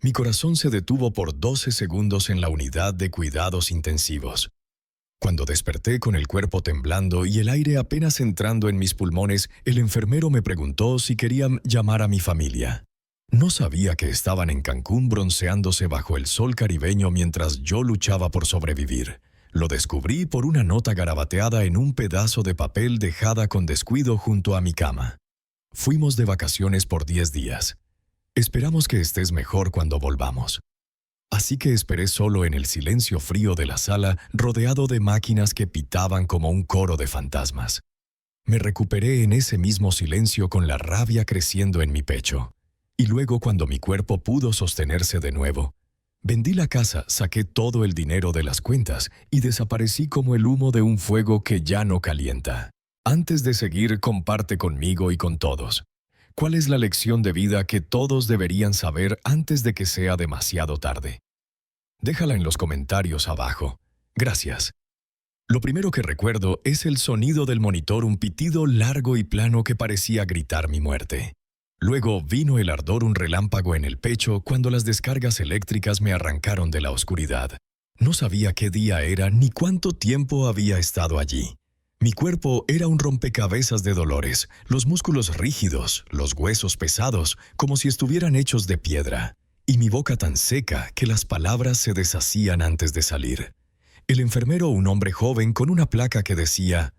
Mi corazón se detuvo por 12 segundos en la unidad de cuidados intensivos. Cuando desperté con el cuerpo temblando y el aire apenas entrando en mis pulmones, el enfermero me preguntó si querían llamar a mi familia. No sabía que estaban en Cancún bronceándose bajo el sol caribeño mientras yo luchaba por sobrevivir. Lo descubrí por una nota garabateada en un pedazo de papel dejada con descuido junto a mi cama. Fuimos de vacaciones por 10 días. Esperamos que estés mejor cuando volvamos. Así que esperé solo en el silencio frío de la sala, rodeado de máquinas que pitaban como un coro de fantasmas. Me recuperé en ese mismo silencio con la rabia creciendo en mi pecho. Y luego, cuando mi cuerpo pudo sostenerse de nuevo, vendí la casa, saqué todo el dinero de las cuentas y desaparecí como el humo de un fuego que ya no calienta. Antes de seguir, comparte conmigo y con todos. ¿Cuál es la lección de vida que todos deberían saber antes de que sea demasiado tarde? Déjala en los comentarios abajo. Gracias. Lo primero que recuerdo es el sonido del monitor, un pitido largo y plano que parecía gritar mi muerte. Luego vino el ardor, un relámpago en el pecho cuando las descargas eléctricas me arrancaron de la oscuridad. No sabía qué día era ni cuánto tiempo había estado allí. Mi cuerpo era un rompecabezas de dolores, los músculos rígidos, los huesos pesados, como si estuvieran hechos de piedra, y mi boca tan seca que las palabras se deshacían antes de salir. El enfermero, un hombre joven con una placa que decía: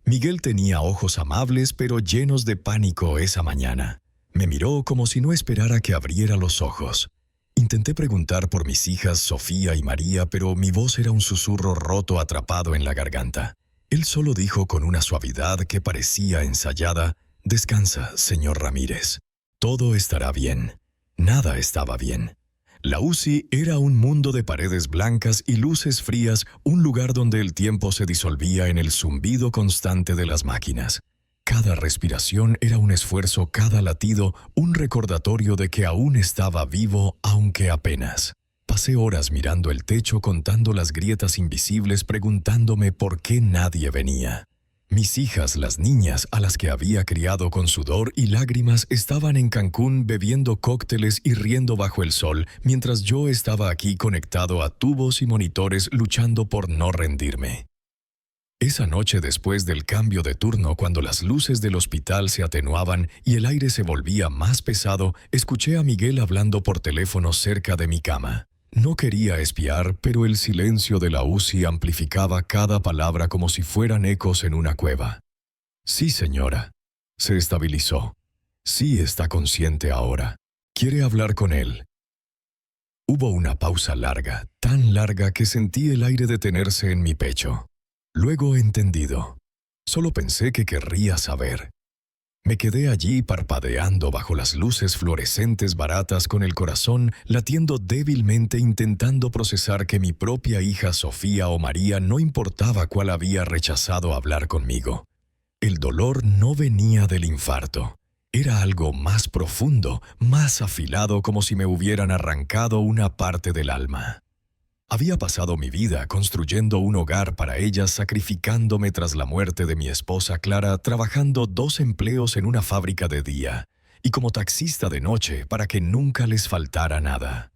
Miguel tenía ojos amables pero llenos de pánico esa mañana. Me miró como si no esperara que abriera los ojos. Intenté preguntar por mis hijas Sofía y María, pero mi voz era un susurro roto atrapado en la garganta. Él solo dijo con una suavidad que parecía ensayada: «Descansa, señor Ramírez. Todo estará bien». Nada estaba bien. La UCI era un mundo de paredes blancas y luces frías, un lugar donde el tiempo se disolvía en el zumbido constante de las máquinas. Cada respiración era un esfuerzo, cada latido un recordatorio de que aún estaba vivo, aunque apenas. Pasé horas mirando el techo, contando las grietas invisibles, preguntándome por qué nadie venía. Mis hijas, las niñas a las que había criado con sudor y lágrimas, estaban en Cancún bebiendo cócteles y riendo bajo el sol, mientras yo estaba aquí conectado a tubos y monitores luchando por no rendirme. Esa noche, después del cambio de turno, cuando las luces del hospital se atenuaban y el aire se volvía más pesado, escuché a Miguel hablando por teléfono cerca de mi cama. No quería espiar, pero el silencio de la UCI amplificaba cada palabra como si fueran ecos en una cueva. «Sí, señora». Se estabilizó. «Sí, está consciente ahora. Quiere hablar con él». Hubo una pausa larga, tan larga que sentí el aire detenerse en mi pecho. Luego entendido. Solo pensé que querría saber. Me quedé allí parpadeando bajo las luces fluorescentes baratas, con el corazón latiendo débilmente, intentando procesar que mi propia hija Sofía o María, no importaba cuál, había rechazado hablar conmigo. El dolor no venía del infarto. Era algo más profundo, más afilado, como si me hubieran arrancado una parte del alma. Había pasado mi vida construyendo un hogar para ellas, sacrificándome tras la muerte de mi esposa Clara, trabajando 2 empleos en una fábrica de día y como taxista de noche para que nunca les faltara nada.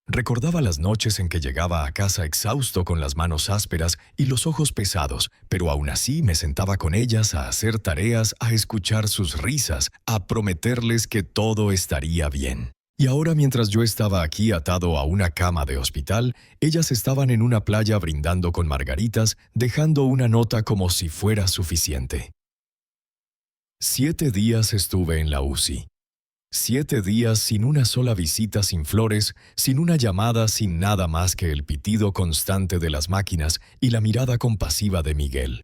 Recordaba las noches en que llegaba a casa exhausto, con las manos ásperas y los ojos pesados, pero aún así me sentaba con ellas a hacer tareas, a escuchar sus risas, a prometerles que todo estaría bien. Y ahora, mientras yo estaba aquí atado a una cama de hospital, ellas estaban en una playa brindando con margaritas, dejando una nota como si fuera suficiente. 7 días estuve en la UCI. 7 días sin una sola visita, sin flores, sin una llamada, sin nada más que el pitido constante de las máquinas y la mirada compasiva de Miguel.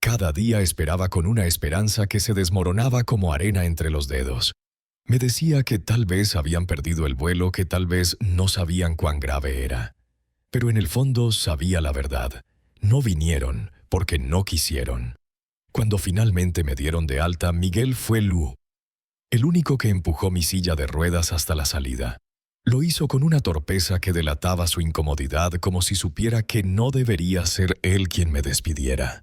Cada día esperaba con una esperanza que se desmoronaba como arena entre los dedos. Me decía que tal vez habían perdido el vuelo, que tal vez no sabían cuán grave era. Pero en el fondo sabía la verdad. No vinieron porque no quisieron. Cuando finalmente me dieron de alta, Miguel fue el único que empujó mi silla de ruedas hasta la salida. Lo hizo con una torpeza que delataba su incomodidad, como si supiera que no debería ser él quien me despidiera.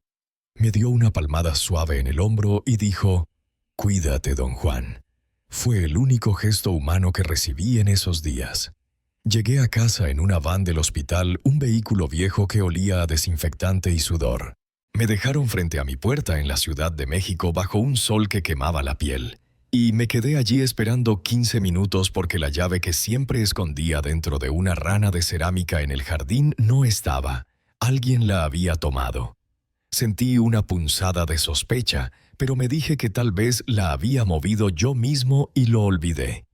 Me dio una palmada suave en el hombro y dijo: «Cuídate, don Juan. Fue el único gesto humano que recibí en esos días. Llegué a casa en una van del hospital, un vehículo viejo que olía a desinfectante y sudor. Me dejaron frente a mi puerta en la Ciudad de México bajo un sol que quemaba la piel. Y me quedé allí esperando 15 minutos porque la llave que siempre escondía dentro de una rana de cerámica en el jardín no estaba. Alguien la había tomado. Sentí una punzada de sospecha, pero me dije que tal vez la había movido yo mismo y lo olvidé.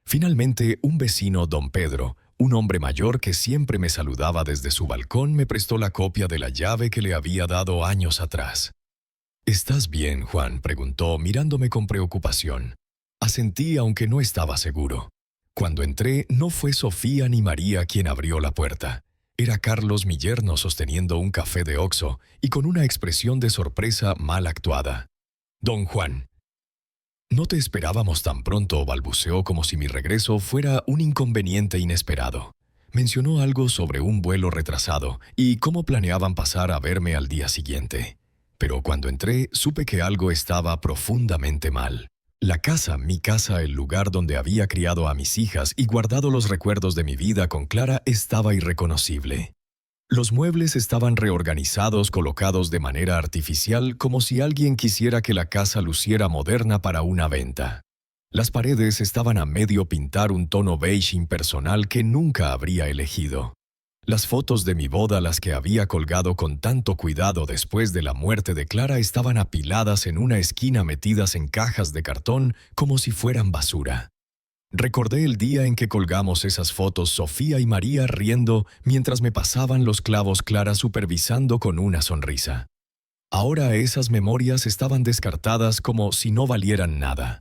Finalmente, un vecino, don Pedro, un hombre mayor que siempre me saludaba desde su balcón, me prestó la copia de la llave que le había dado años atrás. «¿Estás bien, Juan?», preguntó, mirándome con preocupación. Asentí, aunque no estaba seguro. Cuando entré, no fue Sofía ni María quien abrió la puerta. Era Carlos, mi yerno, sosteniendo un café de Oxxo y con una expresión de sorpresa mal actuada. «Don Juan». «No te esperábamos tan pronto», balbuceó como si mi regreso fuera un inconveniente inesperado. Mencionó algo sobre un vuelo retrasado y cómo planeaban pasar a verme al día siguiente. Pero cuando entré, supe que algo estaba profundamente mal. La casa, mi casa, el lugar donde había criado a mis hijas y guardado los recuerdos de mi vida con Clara, estaba irreconocible. Los muebles estaban reorganizados, colocados de manera artificial, como si alguien quisiera que la casa luciera moderna para una venta. Las paredes estaban a medio pintar un tono beige impersonal que nunca habría elegido. Las fotos de mi boda, las que había colgado con tanto cuidado después de la muerte de Clara, estaban apiladas en una esquina, metidas en cajas de cartón como si fueran basura. Recordé el día en que colgamos esas fotos, Sofía y María riendo mientras me pasaban los clavos, Clara supervisando con una sonrisa. Ahora esas memorias estaban descartadas como si no valieran nada.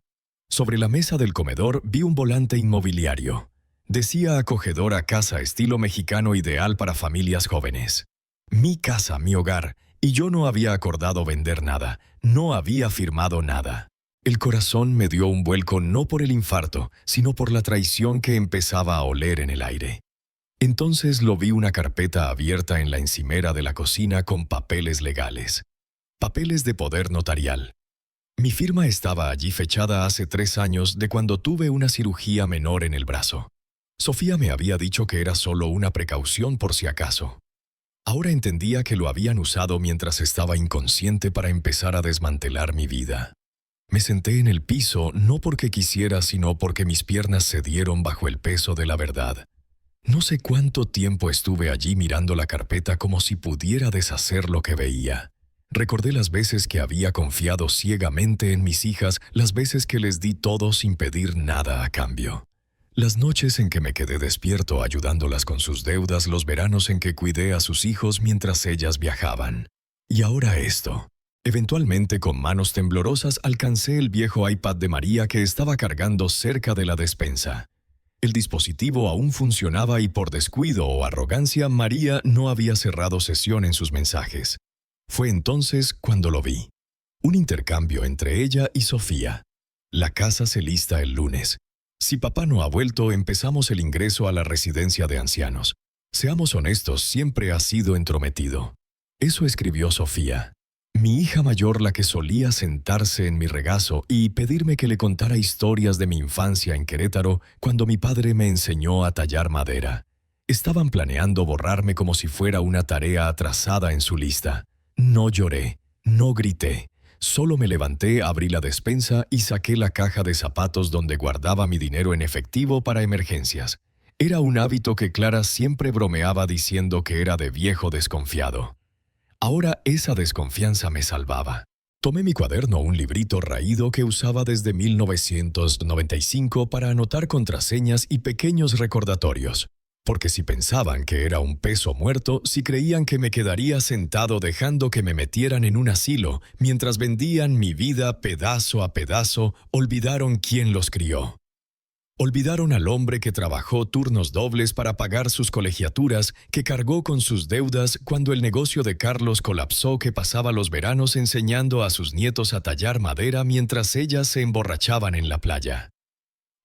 Sobre la mesa del comedor vi un volante inmobiliario. Decía acogedora casa estilo mexicano ideal para familias jóvenes. Mi casa, mi hogar, y yo no había acordado vender nada, no había firmado nada. El corazón me dio un vuelco no por el infarto, sino por la traición que empezaba a oler en el aire. Entonces lo vi una carpeta abierta en la encimera de la cocina con papeles legales. Papeles de poder notarial. Mi firma estaba allí fechada hace 3 años, de cuando tuve una cirugía menor en el brazo. Sofía me había dicho que era solo una precaución por si acaso. Ahora entendía que lo habían usado mientras estaba inconsciente para empezar a desmantelar mi vida. Me senté en el piso no porque quisiera, sino porque mis piernas cedieron bajo el peso de la verdad. No sé cuánto tiempo estuve allí mirando la carpeta como si pudiera deshacer lo que veía. Recordé las veces que había confiado ciegamente en mis hijas, las veces que les di todo sin pedir nada a cambio. Las noches en que me quedé despierto ayudándolas con sus deudas, los veranos en que cuidé a sus hijos mientras ellas viajaban. Y ahora esto. Eventualmente, con manos temblorosas, alcancé el viejo iPad de María que estaba cargando cerca de la despensa. El dispositivo aún funcionaba y por descuido o arrogancia, María no había cerrado sesión en sus mensajes. Fue entonces cuando lo vi. Un intercambio entre ella y Sofía. La casa se lista el lunes. Si papá no ha vuelto, empezamos el ingreso a la residencia de ancianos. Seamos honestos, siempre ha sido entrometido. Eso escribió Sofía. Mi hija mayor, la que solía sentarse en mi regazo y pedirme que le contara historias de mi infancia en Querétaro cuando mi padre me enseñó a tallar madera. Estaban planeando borrarme como si fuera una tarea atrasada en su lista. No lloré, no grité. Solo me levanté, abrí la despensa y saqué la caja de zapatos donde guardaba mi dinero en efectivo para emergencias. Era un hábito que Clara siempre bromeaba diciendo que era de viejo desconfiado. Ahora esa desconfianza me salvaba. Tomé mi cuaderno, un librito raído que usaba desde 1995 para anotar contraseñas y pequeños recordatorios. Porque si pensaban que era un peso muerto, si creían que me quedaría sentado dejando que me metieran en un asilo mientras vendían mi vida pedazo a pedazo, olvidaron quién los crió. Olvidaron al hombre que trabajó turnos dobles para pagar sus colegiaturas, que cargó con sus deudas cuando el negocio de Carlos colapsó, que pasaba los veranos enseñando a sus nietos a tallar madera mientras ellas se emborrachaban en la playa.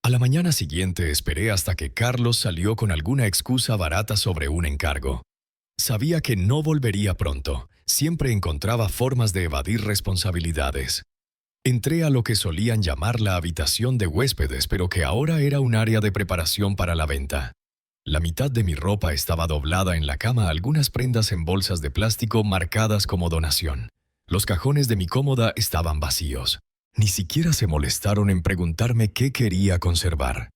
A la mañana siguiente esperé hasta que Carlos salió con alguna excusa barata sobre un encargo. Sabía que no volvería pronto. Siempre encontraba formas de evadir responsabilidades. Entré a lo que solían llamar la habitación de huéspedes, pero que ahora era un área de preparación para la venta. La mitad de mi ropa estaba doblada en la cama, algunas prendas en bolsas de plástico marcadas como donación. Los cajones de mi cómoda estaban vacíos. Ni siquiera se molestaron en preguntarme qué quería conservar.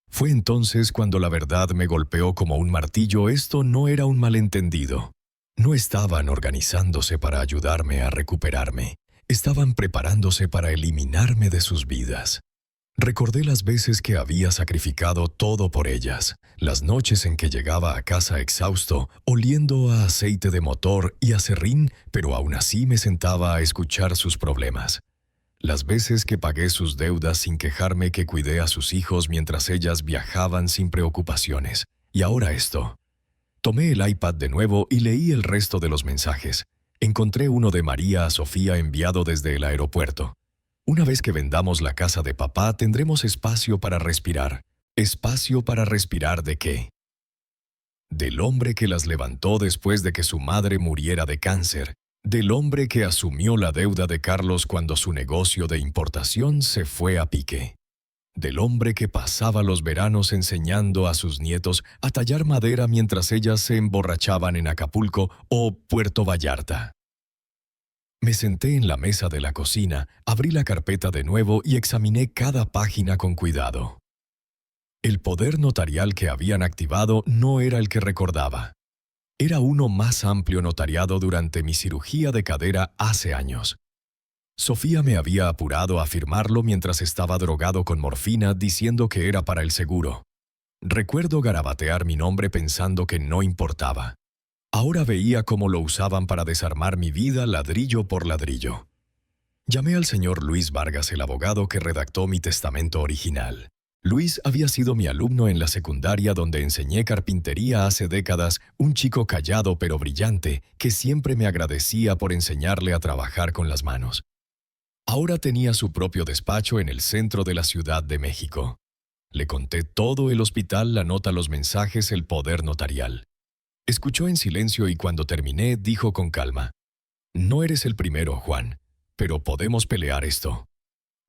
Fue entonces cuando la verdad me golpeó como un martillo. Esto no era un malentendido. No estaban organizándose para ayudarme a recuperarme. Estaban preparándose para eliminarme de sus vidas. Recordé las veces que había sacrificado todo por ellas, las noches en que llegaba a casa exhausto, oliendo a aceite de motor y a serrín, pero aún así me sentaba a escuchar sus problemas. Las veces que pagué sus deudas sin quejarme, que cuidé a sus hijos mientras ellas viajaban sin preocupaciones. Y ahora esto. Tomé el iPad de nuevo y leí el resto de los mensajes. Encontré uno de María a Sofía enviado desde el aeropuerto. Una vez que vendamos la casa de papá, tendremos espacio para respirar. ¿Espacio para respirar de qué? Del hombre que las levantó después de que su madre muriera de cáncer. Del hombre que asumió la deuda de Carlos cuando su negocio de importación se fue a pique. Del hombre que pasaba los veranos enseñando a sus nietos a tallar madera mientras ellas se emborrachaban en Acapulco o Puerto Vallarta. Me senté en la mesa de la cocina, abrí la carpeta de nuevo y examiné cada página con cuidado. El poder notarial que habían activado no era el que recordaba. Era uno más amplio notariado durante mi cirugía de cadera hace años. Sofía me había apurado a firmarlo mientras estaba drogado con morfina, diciendo que era para el seguro. Recuerdo garabatear mi nombre pensando que no importaba. Ahora veía cómo lo usaban para desarmar mi vida ladrillo por ladrillo. Llamé al señor Luis Vargas, el abogado que redactó mi testamento original. Luis había sido mi alumno en la secundaria donde enseñé carpintería hace décadas, un chico callado pero brillante que siempre me agradecía por enseñarle a trabajar con las manos. Ahora tenía su propio despacho en el centro de la Ciudad de México. Le conté todo: el hospital, la nota, los mensajes, el poder notarial. Escuchó en silencio y cuando terminé dijo con calma: «No eres el primero, Juan, pero podemos pelear esto».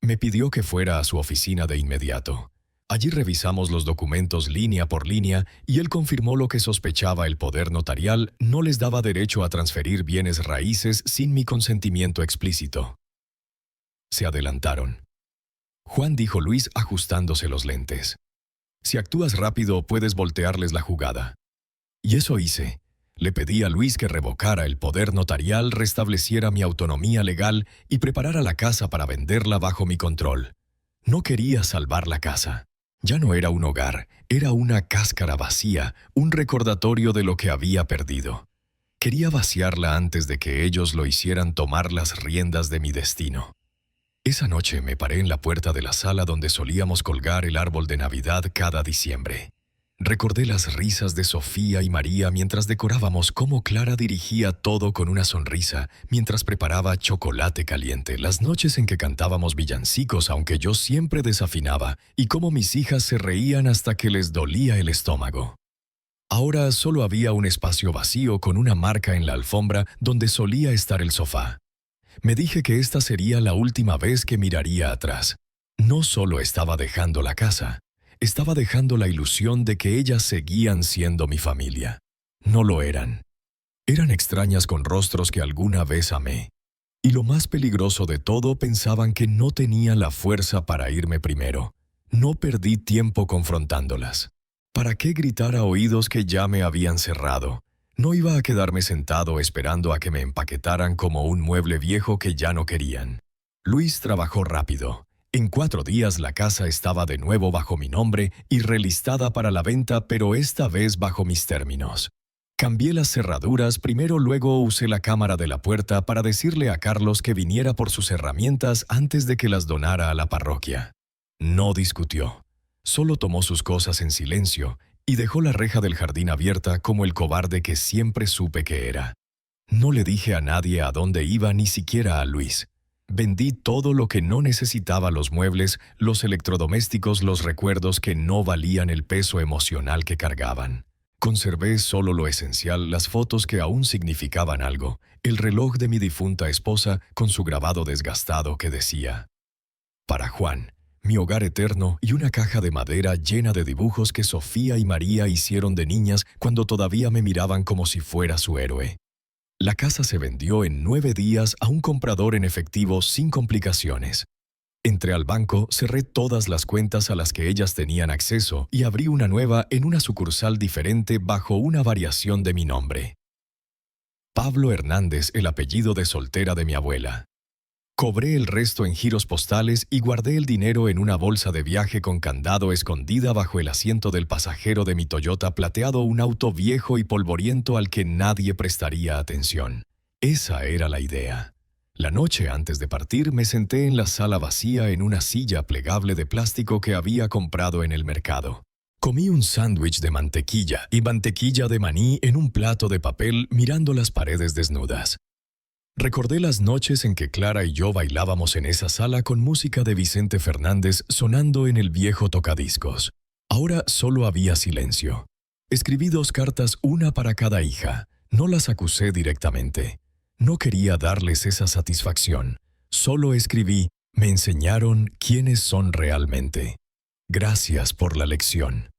Me pidió que fuera a su oficina de inmediato. Allí revisamos los documentos línea por línea y él confirmó lo que sospechaba: el poder notarial no les daba derecho a transferir bienes raíces sin mi consentimiento explícito. Se adelantaron. «Juan», dijo Luis ajustándose los lentes, «si actúas rápido puedes voltearles la jugada». Y eso hice. Le pedí a Luis que revocara el poder notarial, restableciera mi autonomía legal y preparara la casa para venderla bajo mi control. No quería salvar la casa. Ya no era un hogar, era una cáscara vacía, un recordatorio de lo que había perdido. Quería vaciarla antes de que ellos lo hicieran tomar las riendas de mi destino. Esa noche me paré en la puerta de la sala donde solíamos colgar el árbol de Navidad cada diciembre. Recordé las risas de Sofía y María mientras decorábamos, cómo Clara dirigía todo con una sonrisa mientras preparaba chocolate caliente, las noches en que cantábamos villancicos aunque yo siempre desafinaba, y cómo mis hijas se reían hasta que les dolía el estómago. Ahora solo había un espacio vacío con una marca en la alfombra donde solía estar el sofá. Me dije que esta sería la última vez que miraría atrás. No solo estaba dejando la casa, estaba dejando la ilusión de que ellas seguían siendo mi familia. No lo eran. Eran extrañas con rostros que alguna vez amé. Y lo más peligroso de todo, pensaban que no tenía la fuerza para irme primero. No perdí tiempo confrontándolas. ¿Para qué gritar a oídos que ya me habían cerrado? No iba a quedarme sentado esperando a que me empaquetaran como un mueble viejo que ya no querían. Luis trabajó rápido. En 4 días la casa estaba de nuevo bajo mi nombre y relistada para la venta, pero esta vez bajo mis términos. Cambié las cerraduras primero, luego usé la cámara de la puerta para decirle a Carlos que viniera por sus herramientas antes de que las donara a la parroquia. No discutió. Solo tomó sus cosas en silencio y dejó la reja del jardín abierta como el cobarde que siempre supe que era. No le dije a nadie a dónde iba, ni siquiera a Luis. Vendí todo lo que no necesitaba: los muebles, los electrodomésticos, los recuerdos que no valían el peso emocional que cargaban. Conservé solo lo esencial, las fotos que aún significaban algo, el reloj de mi difunta esposa con su grabado desgastado que decía: para Juan, mi hogar eterno, y una caja de madera llena de dibujos que Sofía y María hicieron de niñas cuando todavía me miraban como si fuera su héroe. La casa se vendió en 9 días a un comprador en efectivo sin complicaciones. Entré al banco, cerré todas las cuentas a las que ellas tenían acceso y abrí una nueva en una sucursal diferente bajo una variación de mi nombre. Pablo Hernández, el apellido de soltera de mi abuela. Cobré el resto en giros postales y guardé el dinero en una bolsa de viaje con candado escondida bajo el asiento del pasajero de mi Toyota plateado, un auto viejo y polvoriento al que nadie prestaría atención. Esa era la idea. La noche antes de partir me senté en la sala vacía en una silla plegable de plástico que había comprado en el mercado. Comí un sándwich de mantequilla y mantequilla de maní en un plato de papel mirando las paredes desnudas. Recordé las noches en que Clara y yo bailábamos en esa sala con música de Vicente Fernández sonando en el viejo tocadiscos. Ahora solo había silencio. Escribí 2 cartas, una para cada hija. No las acusé directamente. No quería darles esa satisfacción. Solo escribí: me enseñaron quiénes son realmente. Gracias por la lección.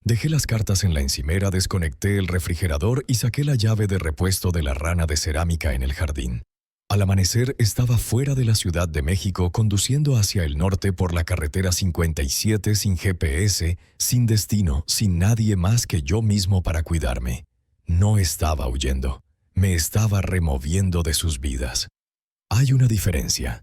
Dejé las cartas en la encimera, desconecté el refrigerador y saqué la llave de repuesto de la rana de cerámica en el jardín. Al amanecer estaba fuera de la Ciudad de México conduciendo hacia el norte por la carretera 57 sin GPS, sin destino, sin nadie más que yo mismo para cuidarme. No estaba huyendo. Me estaba removiendo de sus vidas. Hay una diferencia.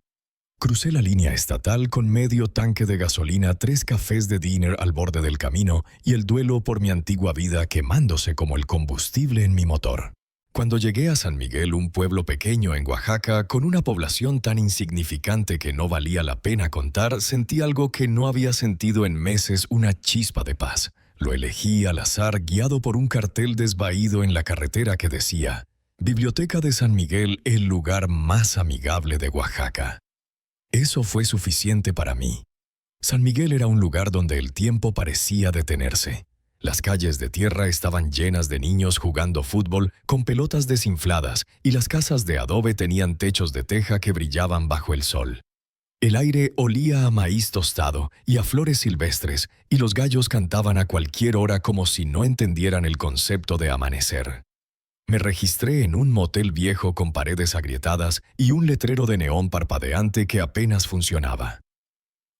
Crucé la línea estatal con medio tanque de gasolina, 3 cafés de dinner al borde del camino y el duelo por mi antigua vida quemándose como el combustible en mi motor. Cuando llegué a San Miguel, un pueblo pequeño en Oaxaca, con una población tan insignificante que no valía la pena contar, sentí algo que no había sentido en meses, una chispa de paz. Lo elegí al azar, guiado por un cartel desvaído en la carretera que decía: Biblioteca de San Miguel, el lugar más amigable de Oaxaca. Eso fue suficiente para mí. San Miguel era un lugar donde el tiempo parecía detenerse. Las calles de tierra estaban llenas de niños jugando fútbol con pelotas desinfladas y las casas de adobe tenían techos de teja que brillaban bajo el sol. El aire olía a maíz tostado y a flores silvestres, y los gallos cantaban a cualquier hora como si no entendieran el concepto de amanecer. Me registré en un motel viejo con paredes agrietadas y un letrero de neón parpadeante que apenas funcionaba.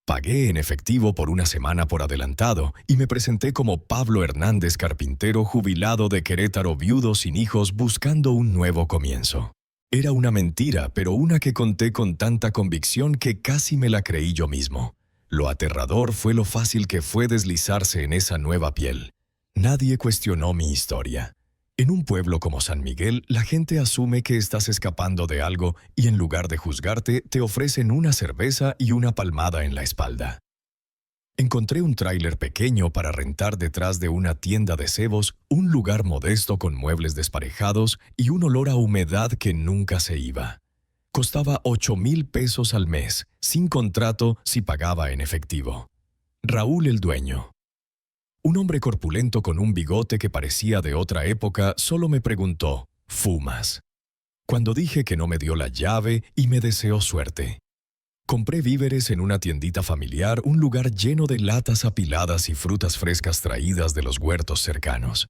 Pagué en efectivo por una semana por adelantado y me presenté como Pablo Hernández, carpintero jubilado de Querétaro, viudo sin hijos, buscando un nuevo comienzo. Era una mentira, pero una que conté con tanta convicción que casi me la creí yo mismo. Lo aterrador fue lo fácil que fue deslizarse en esa nueva piel. Nadie cuestionó mi historia. En un pueblo como San Miguel, la gente asume que estás escapando de algo y en lugar de juzgarte, te ofrecen una cerveza y una palmada en la espalda. Encontré un tráiler pequeño para rentar detrás de una tienda de cebos, un lugar modesto con muebles desparejados y un olor a humedad que nunca se iba. Costaba 8,000 pesos al mes, sin contrato si pagaba en efectivo. Raúl, el dueño. Un hombre corpulento con un bigote que parecía de otra época, solo me preguntó: ¿fumas? Cuando dije que no, me dio la llave y me deseó suerte. Compré víveres en una tiendita familiar, un lugar lleno de latas apiladas y frutas frescas traídas de los huertos cercanos.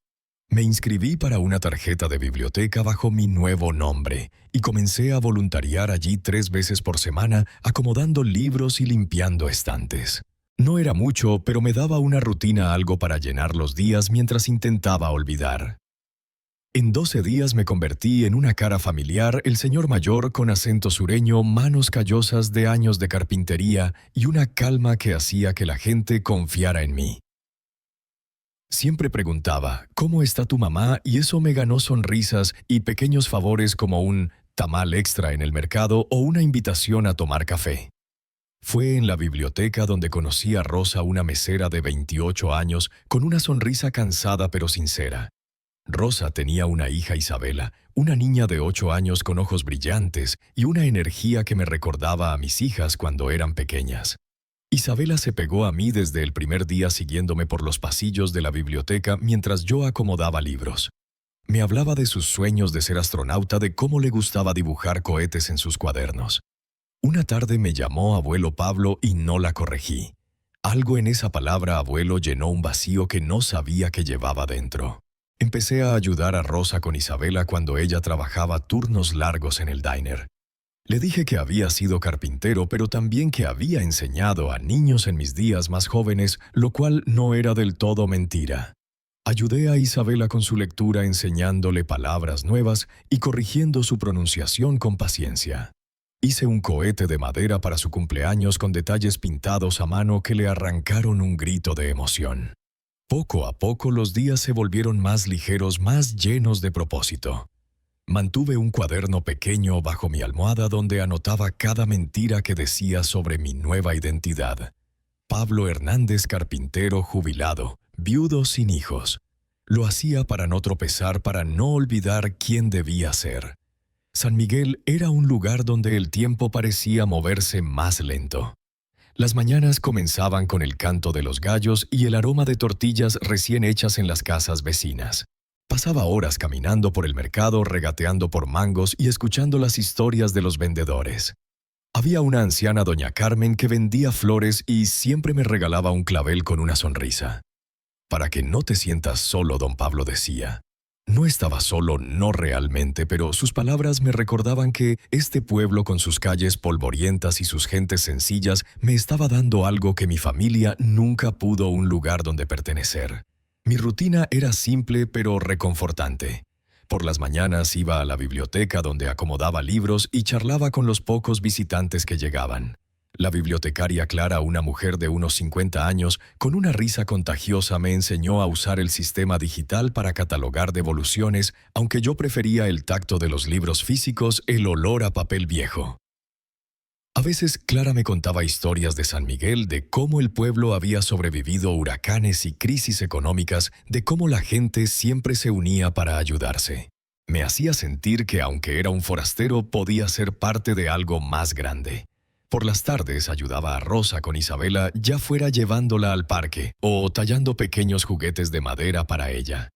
Me inscribí para una tarjeta de biblioteca bajo mi nuevo nombre y comencé a voluntariar allí 3 veces por semana, acomodando libros y limpiando estantes. No era mucho, pero me daba una rutina, algo para llenar los días mientras intentaba olvidar. En 12 días me convertí en una cara familiar, el señor mayor con acento sureño, manos callosas de años de carpintería y una calma que hacía que la gente confiara en mí. Siempre preguntaba: ¿cómo está tu mamá? Y eso me ganó sonrisas y pequeños favores como un tamal extra en el mercado o una invitación a tomar café. Fue en la biblioteca donde conocí a Rosa, una mesera de 28 años, con una sonrisa cansada pero sincera. Rosa tenía una hija, Isabela, una niña de 8 años con ojos brillantes y una energía que me recordaba a mis hijas cuando eran pequeñas. Isabela se pegó a mí desde el primer día siguiéndome por los pasillos de la biblioteca mientras yo acomodaba libros. Me hablaba de sus sueños de ser astronauta, de cómo le gustaba dibujar cohetes en sus cuadernos. Una tarde me llamó abuelo Pablo y no la corregí. Algo en esa palabra abuelo llenó un vacío que no sabía que llevaba dentro. Empecé a ayudar a Rosa con Isabela cuando ella trabajaba turnos largos en el diner. Le dije que había sido carpintero, pero también que había enseñado a niños en mis días más jóvenes, lo cual no era del todo mentira. Ayudé a Isabela con su lectura enseñándole palabras nuevas y corrigiendo su pronunciación con paciencia. Hice un cohete de madera para su cumpleaños con detalles pintados a mano que le arrancaron un grito de emoción. Poco a poco los días se volvieron más ligeros, más llenos de propósito. Mantuve un cuaderno pequeño bajo mi almohada donde anotaba cada mentira que decía sobre mi nueva identidad. Pablo Hernández, carpintero jubilado, viudo sin hijos. Lo hacía para no tropezar, para no olvidar quién debía ser. San Miguel era un lugar donde el tiempo parecía moverse más lento. Las mañanas comenzaban con el canto de los gallos y el aroma de tortillas recién hechas en las casas vecinas. Pasaba horas caminando por el mercado, regateando por mangos y escuchando las historias de los vendedores. Había una anciana doña Carmen que vendía flores y siempre me regalaba un clavel con una sonrisa. «Para que no te sientas solo», don Pablo decía. No estaba solo, no realmente, pero sus palabras me recordaban que este pueblo con sus calles polvorientas y sus gentes sencillas me estaba dando algo que mi familia nunca pudo: un lugar donde pertenecer. Mi rutina era simple pero reconfortante. Por las mañanas iba a la biblioteca donde acomodaba libros y charlaba con los pocos visitantes que llegaban. La bibliotecaria Clara, una mujer de unos 50 años, con una risa contagiosa, me enseñó a usar el sistema digital para catalogar devoluciones, aunque yo prefería el tacto de los libros físicos, el olor a papel viejo. A veces Clara me contaba historias de San Miguel, de cómo el pueblo había sobrevivido huracanes y crisis económicas, de cómo la gente siempre se unía para ayudarse. Me hacía sentir que, aunque era un forastero, podía ser parte de algo más grande. Por las tardes ayudaba a Rosa con Isabela, ya fuera llevándola al parque o tallando pequeños juguetes de madera para ella.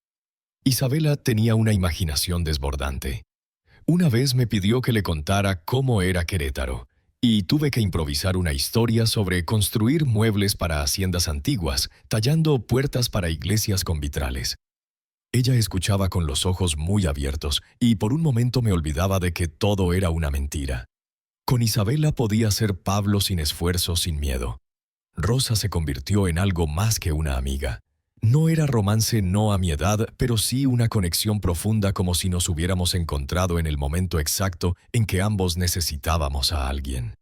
Isabela tenía una imaginación desbordante. Una vez me pidió que le contara cómo era Querétaro, y tuve que improvisar una historia sobre construir muebles para haciendas antiguas, tallando puertas para iglesias con vitrales. Ella escuchaba con los ojos muy abiertos, y por un momento me olvidaba de que todo era una mentira. Con Isabela podía ser Pablo sin esfuerzo, sin miedo. Rosa se convirtió en algo más que una amiga. No era romance, no a mi edad, pero sí una conexión profunda, como si nos hubiéramos encontrado en el momento exacto en que ambos necesitábamos a alguien.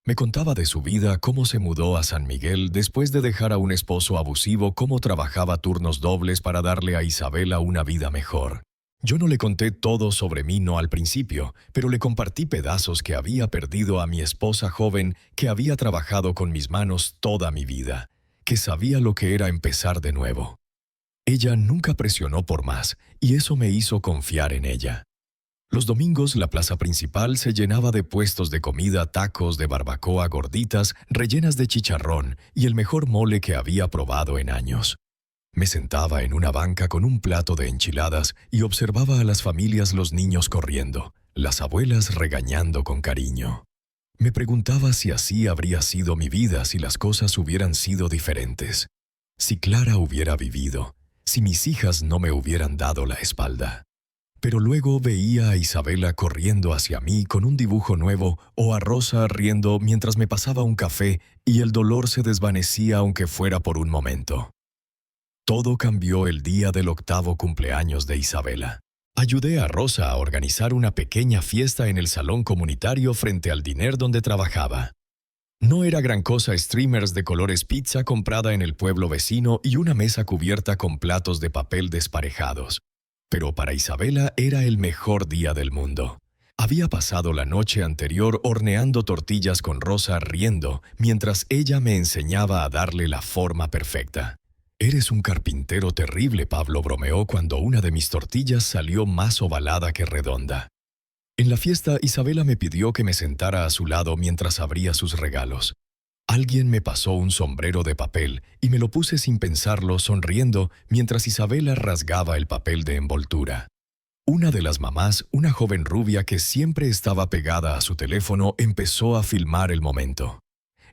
Me contaba de su vida, cómo se mudó a San Miguel después de dejar a un esposo abusivo, cómo trabajaba turnos dobles para darle a Isabela una vida mejor. Yo no le conté todo sobre mí, no al principio, pero le compartí pedazos que había perdido a mi esposa joven, que había trabajado con mis manos toda mi vida, que sabía lo que era empezar de nuevo. Ella nunca presionó por más, y eso me hizo confiar en ella. Los domingos la plaza principal se llenaba de puestos de comida, tacos de barbacoa, gorditas, rellenas de chicharrón y el mejor mole que había probado en años. Me sentaba en una banca con un plato de enchiladas y observaba a las familias, los niños corriendo, las abuelas regañando con cariño. Me preguntaba si así habría sido mi vida, si las cosas hubieran sido diferentes. Si Clara hubiera vivido, si mis hijas no me hubieran dado la espalda. Pero luego veía a Isabela corriendo hacia mí con un dibujo nuevo o a Rosa riendo mientras me pasaba un café y el dolor se desvanecía aunque fuera por un momento. Todo cambió el día del 8º cumpleaños de Isabela. Ayudé a Rosa a organizar una pequeña fiesta en el salón comunitario frente al diner donde trabajaba. No era gran cosa: streamers de colores, pizza comprada en el pueblo vecino y una mesa cubierta con platos de papel desparejados. Pero para Isabela era el mejor día del mundo. Había pasado la noche anterior horneando tortillas con Rosa, riendo, mientras ella me enseñaba a darle la forma perfecta. «Eres un carpintero terrible», Pablo bromeó cuando una de mis tortillas salió más ovalada que redonda. En la fiesta, Isabela me pidió que me sentara a su lado mientras abría sus regalos. Alguien me pasó un sombrero de papel y me lo puse sin pensarlo, sonriendo, mientras Isabela rasgaba el papel de envoltura. Una de las mamás, una joven rubia que siempre estaba pegada a su teléfono, empezó a filmar el momento.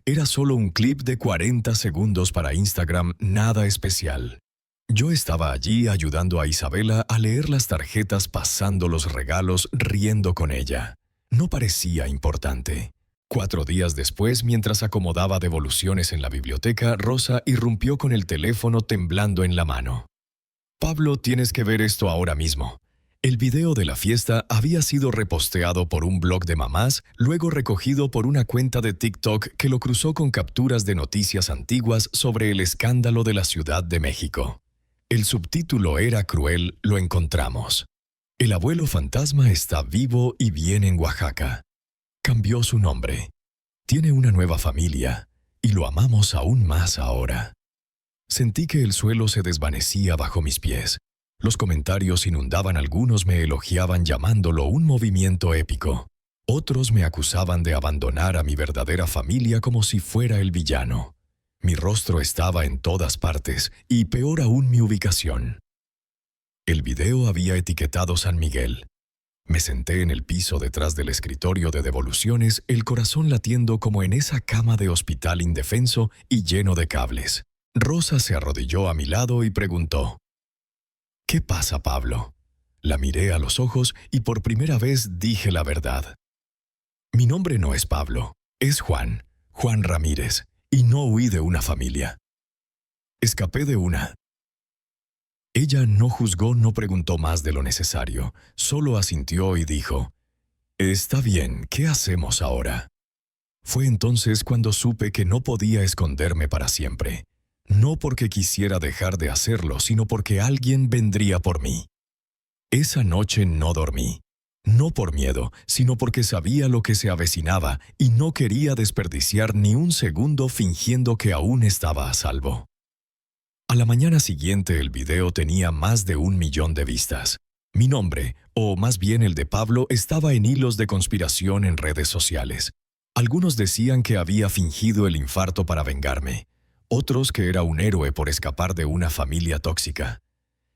Era solo un clip de 40 segundos para Instagram, nada especial. Yo estaba allí ayudando a Isabela a leer las tarjetas, pasando los regalos, riendo con ella. No parecía importante. 4 días después, mientras acomodaba devoluciones en la biblioteca, Rosa irrumpió con el teléfono temblando en la mano. «Pablo, tienes que ver esto ahora mismo». El video de la fiesta había sido reposteado por un blog de mamás, luego recogido por una cuenta de TikTok que lo cruzó con capturas de noticias antiguas sobre el escándalo de la Ciudad de México. El subtítulo era cruel, lo encontramos. El abuelo fantasma está vivo y viene en Oaxaca. Cambió su nombre. Tiene una nueva familia y lo amamos aún más ahora. Sentí que el suelo se desvanecía bajo mis pies. Los comentarios inundaban, algunos me elogiaban llamándolo un movimiento épico. Otros me acusaban de abandonar a mi verdadera familia como si fuera el villano. Mi rostro estaba en todas partes y peor aún mi ubicación. El video había etiquetado San Miguel. Me senté en el piso detrás del escritorio de devoluciones, el corazón latiendo como en esa cama de hospital indefenso y lleno de cables. Rosa se arrodilló a mi lado y preguntó: «¿Qué pasa, Pablo?». La miré a los ojos y por primera vez dije la verdad. «Mi nombre no es Pablo, es Juan Ramírez, y no huí de una familia. Escapé de una». Ella no juzgó, no preguntó más de lo necesario, solo asintió y dijo: «Está bien, ¿qué hacemos ahora?». Fue entonces cuando supe que no podía esconderme para siempre. No porque quisiera dejar de hacerlo, sino porque alguien vendría por mí. Esa noche no dormí. No por miedo, sino porque sabía lo que se avecinaba y no quería desperdiciar ni un segundo fingiendo que aún estaba a salvo. A la mañana siguiente el video tenía más de 1 millón de vistas. Mi nombre, o más bien el de Pablo, estaba en hilos de conspiración en redes sociales. Algunos decían que había fingido el infarto para vengarme. Otros que era un héroe por escapar de una familia tóxica.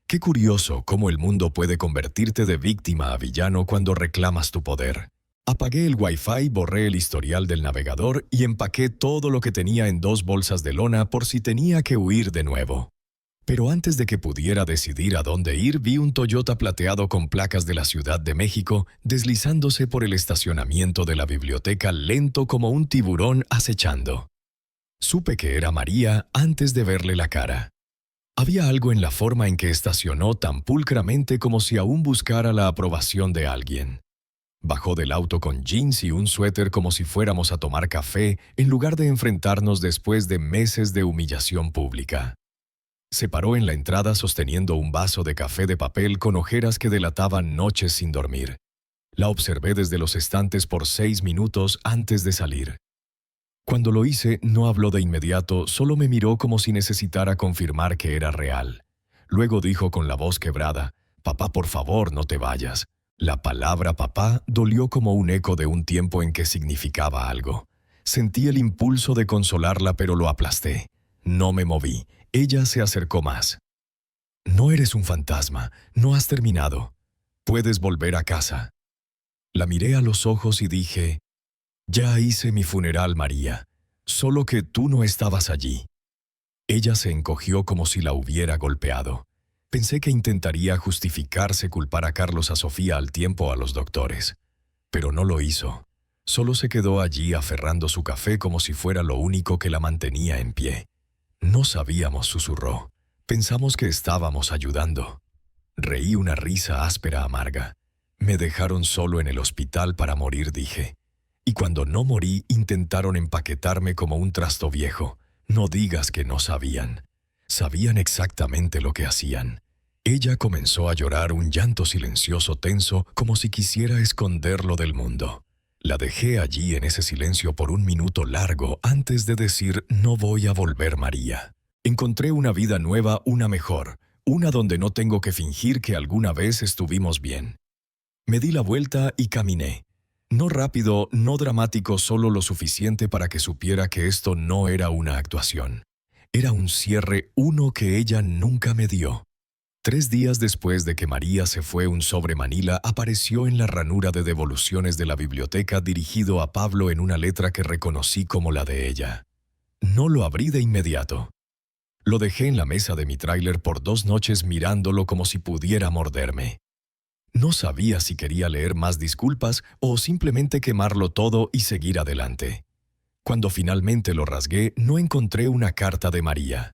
Qué curioso cómo el mundo puede convertirte de víctima a villano cuando reclamas tu poder. Apagué el Wi-Fi, borré el historial del navegador y empaqué todo lo que tenía en 2 bolsas de lona por si tenía que huir de nuevo. Pero antes de que pudiera decidir a dónde ir, vi un Toyota plateado con placas de la Ciudad de México deslizándose por el estacionamiento de la biblioteca, lento como un tiburón acechando. Supe que era María antes de verle la cara. Había algo en la forma en que estacionó tan pulcramente como si aún buscara la aprobación de alguien. Bajó del auto con jeans y un suéter como si fuéramos a tomar café en lugar de enfrentarnos después de meses de humillación pública. Se paró en la entrada sosteniendo un vaso de café de papel con ojeras que delataban noches sin dormir. La observé desde los estantes por 6 minutos antes de salir. Cuando lo hice, no habló de inmediato, solo me miró como si necesitara confirmar que era real. Luego dijo con la voz quebrada: «Papá, por favor, no te vayas». La palabra papá dolió como un eco de un tiempo en que significaba algo. Sentí el impulso de consolarla, pero lo aplasté. No me moví. Ella se acercó más. «No eres un fantasma, no has terminado. Puedes volver a casa». La miré a los ojos y dije: «Ya hice mi funeral, María, solo que tú no estabas allí». Ella se encogió como si la hubiera golpeado. Pensé que intentaría justificarse, culpar a Carlos, a Sofía, al tiempo, a los doctores. Pero no lo hizo. Solo se quedó allí aferrando su café como si fuera lo único que la mantenía en pie. «No sabíamos», susurró. «Pensamos que estábamos ayudando». Reí una risa áspera, amarga. «Me dejaron solo en el hospital para morir», dije. «Y cuando no morí, intentaron empaquetarme como un trasto viejo. No digas que no sabían. Sabían exactamente lo que hacían». Ella comenzó a llorar, un llanto silencioso, tenso, como si quisiera esconderlo del mundo. La dejé allí en ese silencio por 1 minuto largo antes de decir: «No voy a volver, María. Encontré una vida nueva, una mejor, una donde no tengo que fingir que alguna vez estuvimos bien». Me di la vuelta y caminé. No rápido, no dramático, solo lo suficiente para que supiera que esto no era una actuación. Era un cierre, uno que ella nunca me dio. 3 días después de que María se fue, un sobre manila apareció en la ranura de devoluciones de la biblioteca dirigido a Pablo en una letra que reconocí como la de ella. No lo abrí de inmediato. Lo dejé en la mesa de mi tráiler por 2 noches mirándolo como si pudiera morderme. No sabía si quería leer más disculpas o simplemente quemarlo todo y seguir adelante. Cuando finalmente lo rasgué, no encontré una carta de María.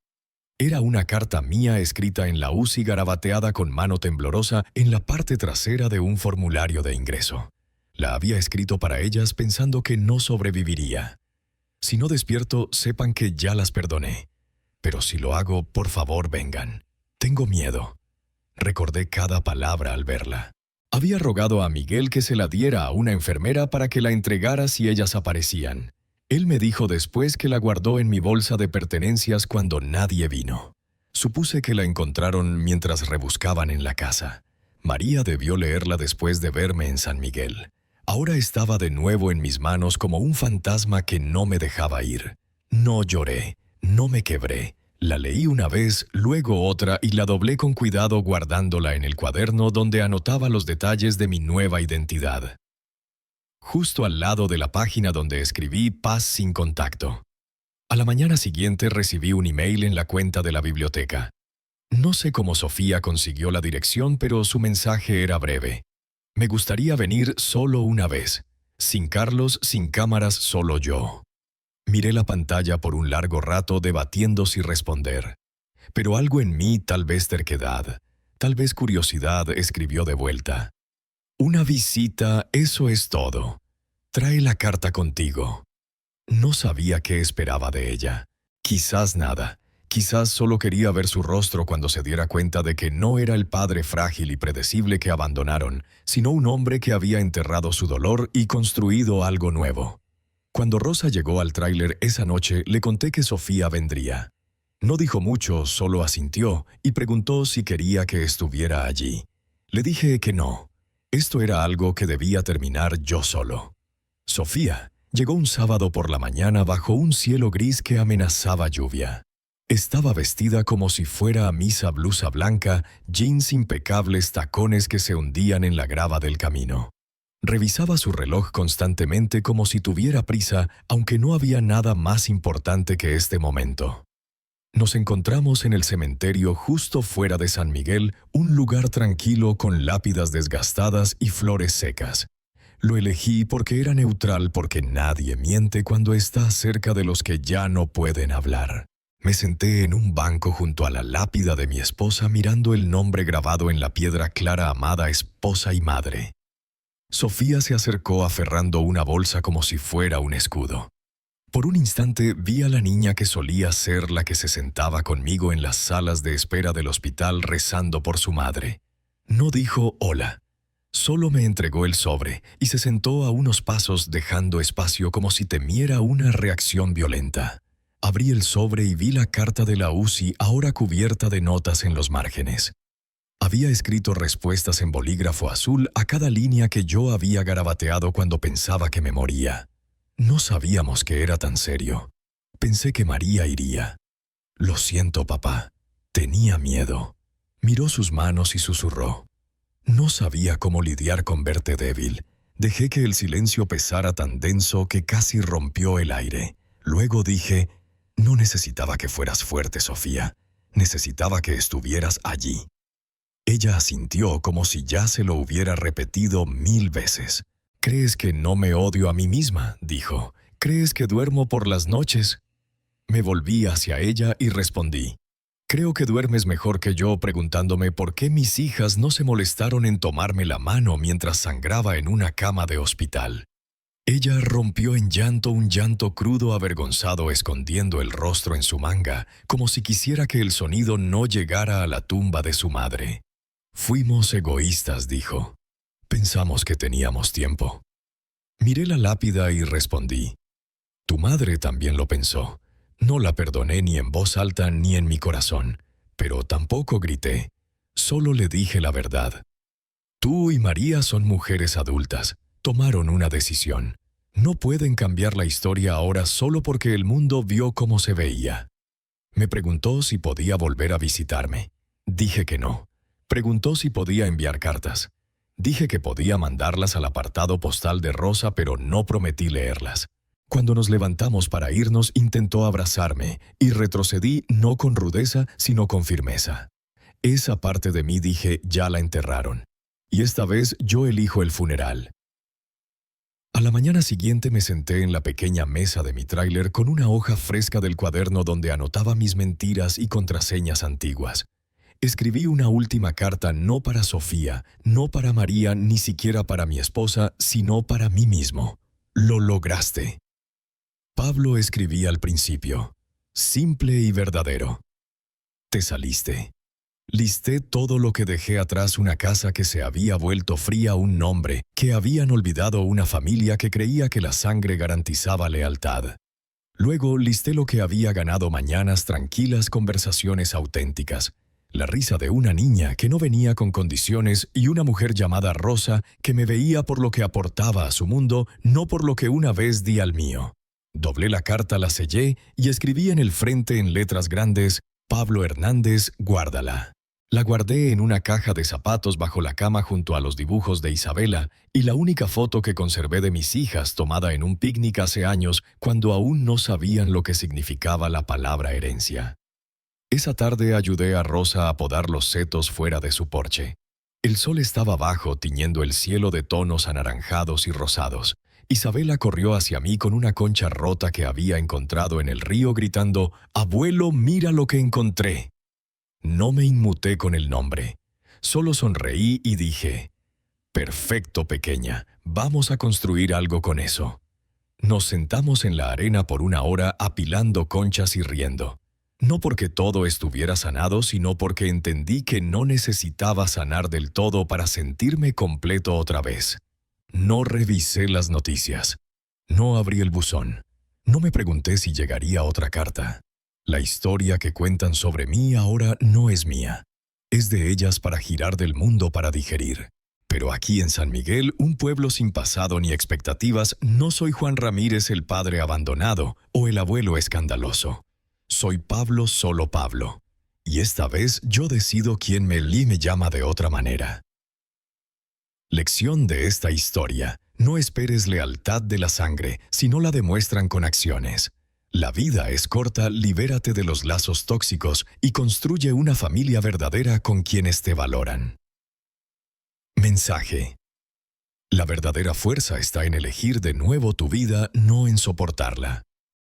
Era una carta mía escrita en la UCI garabateada con mano temblorosa en la parte trasera de un formulario de ingreso. La había escrito para ellas pensando que no sobreviviría. Si no despierto, sepan que ya las perdoné. Pero si lo hago, por favor vengan. Tengo miedo. Recordé cada palabra al verla. Había rogado a Miguel que se la diera a una enfermera para que la entregara si ellas aparecían. Él me dijo después que la guardó en mi bolsa de pertenencias cuando nadie vino. Supuse que la encontraron mientras rebuscaban en la casa. María debió leerla después de verme en San Miguel. Ahora estaba de nuevo en mis manos como un fantasma que no me dejaba ir. No lloré, no me quebré. La leí una vez, luego otra y la doblé con cuidado guardándola en el cuaderno donde anotaba los detalles de mi nueva identidad. Justo al lado de la página donde escribí Paz sin contacto. A la mañana siguiente recibí un email en la cuenta de la biblioteca. No sé cómo Sofía consiguió la dirección, pero su mensaje era breve. Me gustaría venir solo una vez. Sin Carlos, sin cámaras, solo yo. Miré la pantalla por un largo rato debatiendo si responder. Pero algo en mí, tal vez terquedad, tal vez curiosidad, escribió de vuelta. Una visita, eso es todo. Trae la carta contigo. No sabía qué esperaba de ella. Quizás nada. Quizás solo quería ver su rostro cuando se diera cuenta de que no era el padre frágil y predecible que abandonaron, sino un hombre que había enterrado su dolor y construido algo nuevo. Cuando Rosa llegó al tráiler esa noche, le conté que Sofía vendría. No dijo mucho, solo asintió y preguntó si quería que estuviera allí. Le dije que no. Esto era algo que debía terminar yo solo. Sofía llegó un sábado por la mañana bajo un cielo gris que amenazaba lluvia. Estaba vestida como si fuera a misa, blusa blanca, jeans impecables, tacones que se hundían en la grava del camino. Revisaba su reloj constantemente como si tuviera prisa, aunque no había nada más importante que este momento. Nos encontramos en el cementerio justo fuera de San Miguel, un lugar tranquilo con lápidas desgastadas y flores secas. Lo elegí porque era neutral, porque nadie miente cuando está cerca de los que ya no pueden hablar. Me senté en un banco junto a la lápida de mi esposa mirando el nombre grabado en la piedra clara: amada esposa y madre. Sofía se acercó aferrando una bolsa como si fuera un escudo. Por un instante vi a la niña que solía ser la que se sentaba conmigo en las salas de espera del hospital rezando por su madre. No dijo hola. Solo me entregó el sobre y se sentó a unos pasos dejando espacio como si temiera una reacción violenta. Abrí el sobre y vi la carta de la UCI ahora cubierta de notas en los márgenes. Había escrito respuestas en bolígrafo azul a cada línea que yo había garabateado cuando pensaba que me moría. No sabíamos que era tan serio. Pensé que María iría. Lo siento, papá. Tenía miedo. Miró sus manos y susurró. No sabía cómo lidiar con verte débil. Dejé que el silencio pesara tan denso que casi rompió el aire. Luego dije, no necesitaba que fueras fuerte, Sofía. Necesitaba que estuvieras allí. Ella asintió como si ya se lo hubiera repetido 1000 veces. «¿Crees que no me odio a mí misma?», dijo. «¿Crees que duermo por las noches?». Me volví hacia ella y respondí. «Creo que duermes mejor que yo preguntándome por qué mis hijas no se molestaron en tomarme la mano mientras sangraba en una cama de hospital». Ella rompió en llanto, un llanto crudo, avergonzado, escondiendo el rostro en su manga, como si quisiera que el sonido no llegara a la tumba de su madre. «Fuimos egoístas», dijo. «Pensamos que teníamos tiempo». Miré la lápida y respondí. «Tu madre también lo pensó. No la perdoné ni en voz alta ni en mi corazón, pero tampoco grité. Solo le dije la verdad. Tú y María son mujeres adultas. Tomaron una decisión. No pueden cambiar la historia ahora solo porque el mundo vio cómo se veía. Me preguntó si podía volver a visitarme. Dije que no. Preguntó si podía enviar cartas. Dije que podía mandarlas al apartado postal de Rosa, pero no prometí leerlas. Cuando nos levantamos para irnos, intentó abrazarme y retrocedí no con rudeza, sino con firmeza. Esa parte de mí dije, ya la enterraron. Y esta vez yo elijo el funeral. A la mañana siguiente me senté en la pequeña mesa de mi tráiler con una hoja fresca del cuaderno donde anotaba mis mentiras y contraseñas antiguas. Escribí una última carta no para Sofía, no para María, ni siquiera para mi esposa, sino para mí mismo. Lo lograste. Pablo escribía al principio, simple y verdadero. Te saliste. Listé todo lo que dejé atrás: una casa que se había vuelto fría, un nombre, que habían olvidado, una familia que creía que la sangre garantizaba lealtad. Luego listé lo que había ganado: mañanas tranquilas, conversaciones auténticas, la risa de una niña que no venía con condiciones y una mujer llamada Rosa que me veía por lo que aportaba a su mundo, no por lo que una vez di al mío. Doblé la carta, la sellé y escribí en el frente en letras grandes: Pablo Hernández, guárdala. La guardé en una caja de zapatos bajo la cama junto a los dibujos de Isabela y la única foto que conservé de mis hijas, tomada en un picnic hace años, cuando aún no sabían lo que significaba la palabra herencia. Esa tarde ayudé a Rosa a podar los setos fuera de su porche. El sol estaba bajo, tiñendo el cielo de tonos anaranjados y rosados. Isabela corrió hacia mí con una concha rota que había encontrado en el río, gritando: «Abuelo, mira lo que encontré». No me inmuté con el nombre. Solo sonreí y dije: «Perfecto, pequeña, vamos a construir algo con eso». Nos sentamos en la arena por una hora apilando conchas y riendo. No porque todo estuviera sanado, sino porque entendí que no necesitaba sanar del todo para sentirme completo otra vez. No revisé las noticias. No abrí el buzón. No me pregunté si llegaría otra carta. La historia que cuentan sobre mí ahora no es mía. Es de ellas para girar del mundo para digerir. Pero aquí en San Miguel, un pueblo sin pasado ni expectativas, no soy Juan Ramírez, el padre abandonado, o el abuelo escandaloso. Soy Pablo, solo Pablo. Y esta vez yo decido quién me llama de otra manera. Lección de esta historia: no esperes lealtad de la sangre si no la demuestran con acciones. La vida es corta, libérate de los lazos tóxicos y construye una familia verdadera con quienes te valoran. Mensaje: la verdadera fuerza está en elegir de nuevo tu vida, no en soportarla.